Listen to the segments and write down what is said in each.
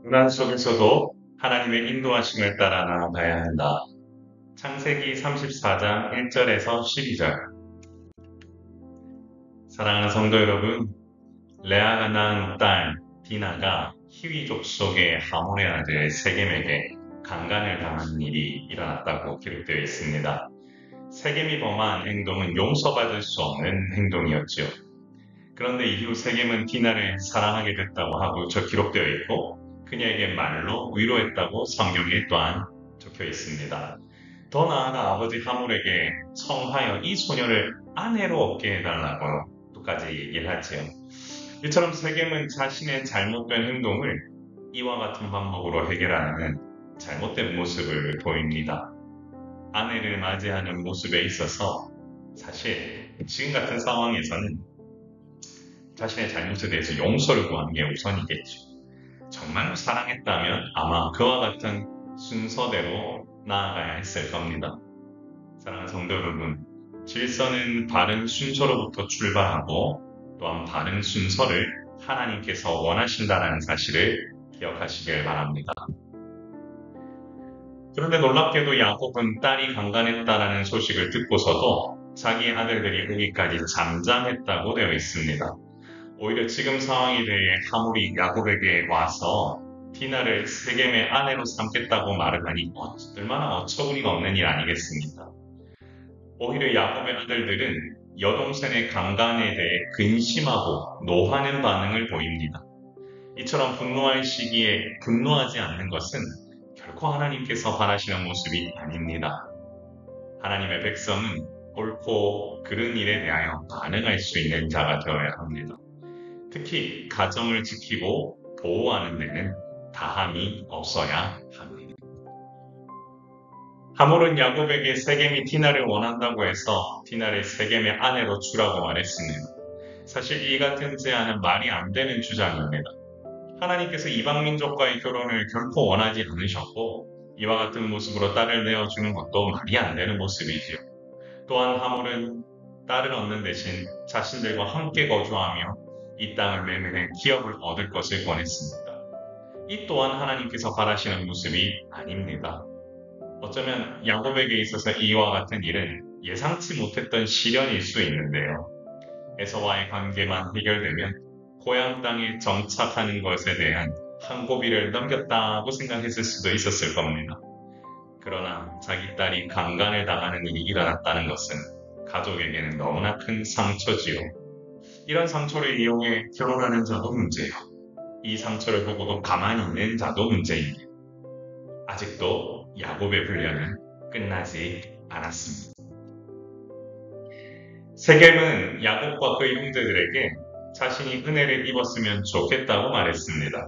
고난 속에서도 하나님의 인도하심을 따라 나아가야 한다. 창세기 34장 1절에서 12절. 사랑하는 성도 여러분, 레아가 낳은 딸 디나가 히위 족속의 하몰의 아들 세겜에게 강간을 당한 일이 일어났다고 기록되어 있습니다. 세겜이 범한 행동은 용서받을 수 없는 행동이었죠. 그런데 이후 세겜은 디나를 사랑하게 됐다고 하고 기록되어 있고 그녀에게 말로 위로했다고 성경에 또한 적혀 있습니다. 더 나아가 아버지 하몰에게 청하여 이 소녀를 아내로 얻게 해달라고 또까지 얘기를 하지요. 이처럼 세겜은 자신의 잘못된 행동을 이와 같은 방법으로 해결하는 잘못된 모습을 보입니다. 아내를 맞이하는 모습에 있어서 사실 지금 같은 상황에서는 자신의 잘못에 대해서 용서를 구하는 게 우선이겠죠. 정말로 사랑했다면 아마 그와 같은 순서대로 나아가야 했을 겁니다. 사랑하는 성도 여러분, 질서는 바른 순서로부터 출발하고 또한 바른 순서를 하나님께서 원하신다는 사실을 기억하시길 바랍니다. 그런데 놀랍게도 야곱은 딸이 강간했다라는 소식을 듣고서도 자기 아들들이 오기까지 잠잠했다고 되어 있습니다. 오히려 지금 상황에 대해 하몰이 야곱에게 와서 디나를 세겜의 아내로 삼겠다고 말을 하니 얼마나 어처구니가 없는 일 아니겠습니까? 오히려 야곱의 아들들은 여동생의 강간에 대해 근심하고 노하는 반응을 보입니다. 이처럼 분노할 시기에 분노하지 않는 것은 결코 하나님께서 바라시는 모습이 아닙니다. 하나님의 백성은 옳고 그른 일에 대하여 반응할 수 있는 자가 되어야 합니다. 특히 가정을 지키고 보호하는 데는 다함이 없어야 합니다. 하몰은 야곱에게 세겜이 디나를 원한다고 해서 디나를 세겜의 아내로 주라고 말했습니다. 사실 이 같은 제안은 말이 안 되는 주장입니다. 하나님께서 이방민족과의 결혼을 결코 원하지 않으셨고 이와 같은 모습으로 딸을 내어주는 것도 말이 안 되는 모습이지요. 또한 하몰은 딸을 얻는 대신 자신들과 함께 거주하며 이 땅을 매매해 기업을 얻을 것을 권했습니다. 이 또한 하나님께서 바라시는 모습이 아닙니다. 어쩌면 야곱에게 있어서 이와 같은 일은 예상치 못했던 시련일 수 있는데요. 에서와의 관계만 해결되면 고향 땅에 정착하는 것에 대한 한 고비를 넘겼다고 생각했을 수도 있었을 겁니다. 그러나 자기 딸이 강간을 당하는 일이 일어났다는 것은 가족에게는 너무나 큰 상처지요. 이런 상처를 이용해 결혼하는 자도 문제예요. 이 상처를 보고도 가만히 있는 자도 문제입니다. 아직도 야곱의 분량은 끝나지 않았습니다. 세겜은 야곱과 그의 형제들에게 자신이 은혜를 입었으면 좋겠다고 말했습니다.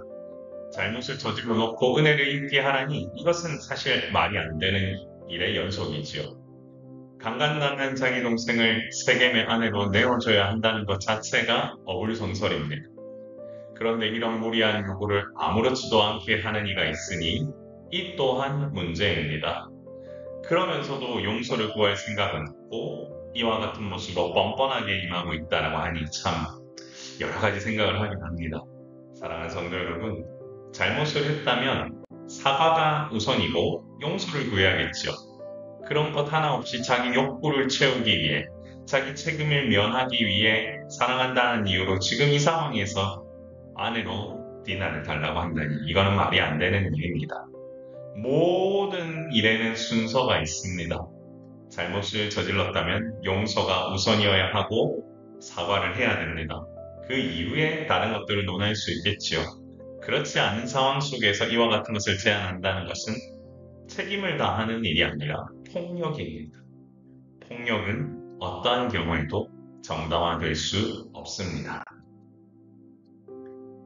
잘못을 저질러 놓고 은혜를 입게 하라니 이것은 사실 말이 안 되는 일의 연속이지요. 강간당한 자기 동생을 세겜의 아내로 내어줘야 한다는 것 자체가 어불성설입니다. 그런데 이런 무리한 요구를 아무렇지도 않게 하는 이가 있으니 이 또한 문제입니다. 그러면서도 용서를 구할 생각은 없고 이와 같은 모습으로 뻔뻔하게 임하고 있다고 하니 참 여러 가지 생각을 하긴 합니다. 사랑하는 성도 여러분, 잘못을 했다면 사과가 우선이고 용서를 구해야겠죠. 그런 것 하나 없이 자기 욕구를 채우기 위해 자기 책임을 면하기 위해 사랑한다는 이유로 지금 이 상황에서 아내로 디나를 달라고 한다니 이거는 말이 안 되는 일입니다. 모든 일에는 순서가 있습니다. 잘못을 저질렀다면 용서가 우선이어야 하고 사과를 해야 됩니다. 그 이후에 다른 것들을 논할 수 있겠지요. 그렇지 않은 상황 속에서 이와 같은 것을 제안한다는 것은 책임을 다하는 일이 아니라 폭력입니다. 폭력은 어떠한 경우에도 정당화될 수 없습니다.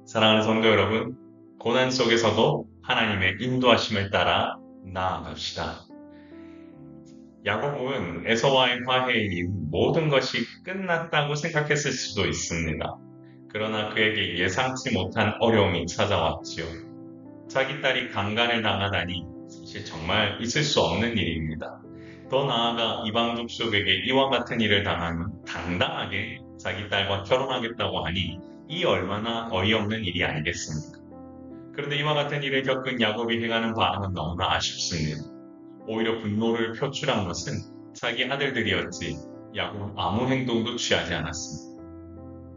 사랑하는 성도 여러분, 고난 속에서도 하나님의 인도하심을 따라 나아갑시다. 야곱은 에서와의 화해 이후 모든 것이 끝났다고 생각했을 수도 있습니다. 그러나 그에게 예상치 못한 어려움이 찾아왔지요. 자기 딸이 강간을 당하다니 사실 정말 있을 수 없는 일입니다. 더 나아가 이방 족속에게 이와 같은 일을 당하면 당당하게 자기 딸과 결혼하겠다고 하니 이 얼마나 어이없는 일이 아니겠습니까? 그런데 이와 같은 일을 겪은 야곱이 행하는 반응은 너무나 아쉽습니다. 오히려 분노를 표출한 것은 자기 아들들이었지 야곱은 아무 행동도 취하지 않았습니다.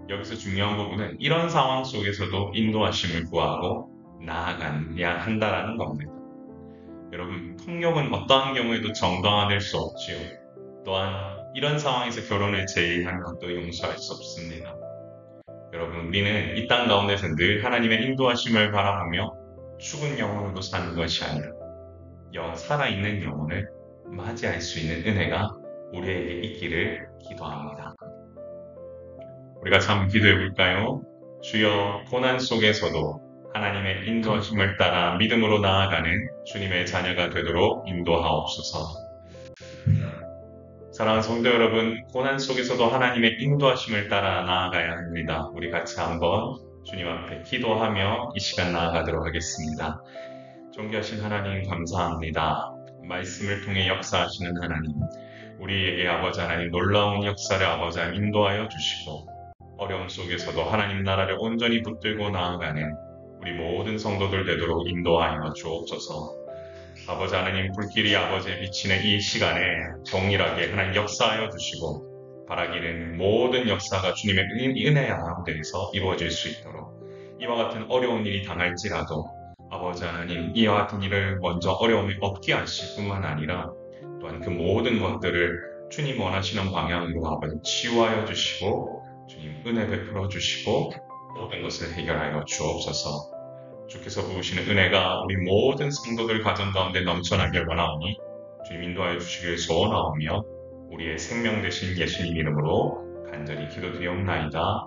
여기서 중요한 부분은 이런 상황 속에서도 인도하심을 구하고 나아가야 한다라는 겁니다. 여러분, 폭력은 어떠한 경우에도 정당화될 수 없지요. 또한 이런 상황에서 결혼을 제의하는 것도 용서할 수 없습니다. 여러분, 우리는 이 땅 가운데서 늘 하나님의 인도하심을 바라보며 죽은 영혼으로 사는 것이 아니라 살아있는 영혼을 맞이할 수 있는 은혜가 우리에게 있기를 기도합니다. 우리가 참 기도해 볼까요? 주여, 고난 속에서도 하나님의 인도하심을 따라 믿음으로 나아가는 주님의 자녀가 되도록 인도하옵소서. 사랑하는 성도 여러분, 고난 속에서도 하나님의 인도하심을 따라 나아가야 합니다. 우리 같이 한번 주님 앞에 기도하며 이 시간 나아가도록 하겠습니다. 존귀하신 하나님 감사합니다. 말씀을 통해 역사하시는 하나님, 우리에게 아버지 하나님 놀라운 역사를 아버지 하나님 인도하여 주시고 어려움 속에서도 하나님 나라를 온전히 붙들고 나아가는 우리 모든 성도들 되도록 인도하여 주옵소서. 아버지 하나님 불길이 아버지에 비치는 이 시간에 동일하게 하나님 역사하여 주시고 바라기는 모든 역사가 주님의 은혜 가운데에서 이루어질 수 있도록 이와 같은 어려운 일이 당할지라도 아버지 하나님 이와 같은 일을 먼저 어려움이 없게 하실 뿐만 아니라 또한 그 모든 것들을 주님 원하시는 방향으로 아버지 치유하여 주시고 주님 은혜 베풀어 주시고 모든 것을 해결하여 주옵소서. 주께서 부으시는 은혜가 우리 모든 성도들 가정 가운데 넘쳐나길 원하오니 주님 인도하여 주시길 소원하오며 우리의 생명 되신 예수님 이름으로 간절히 기도드리옵나이다.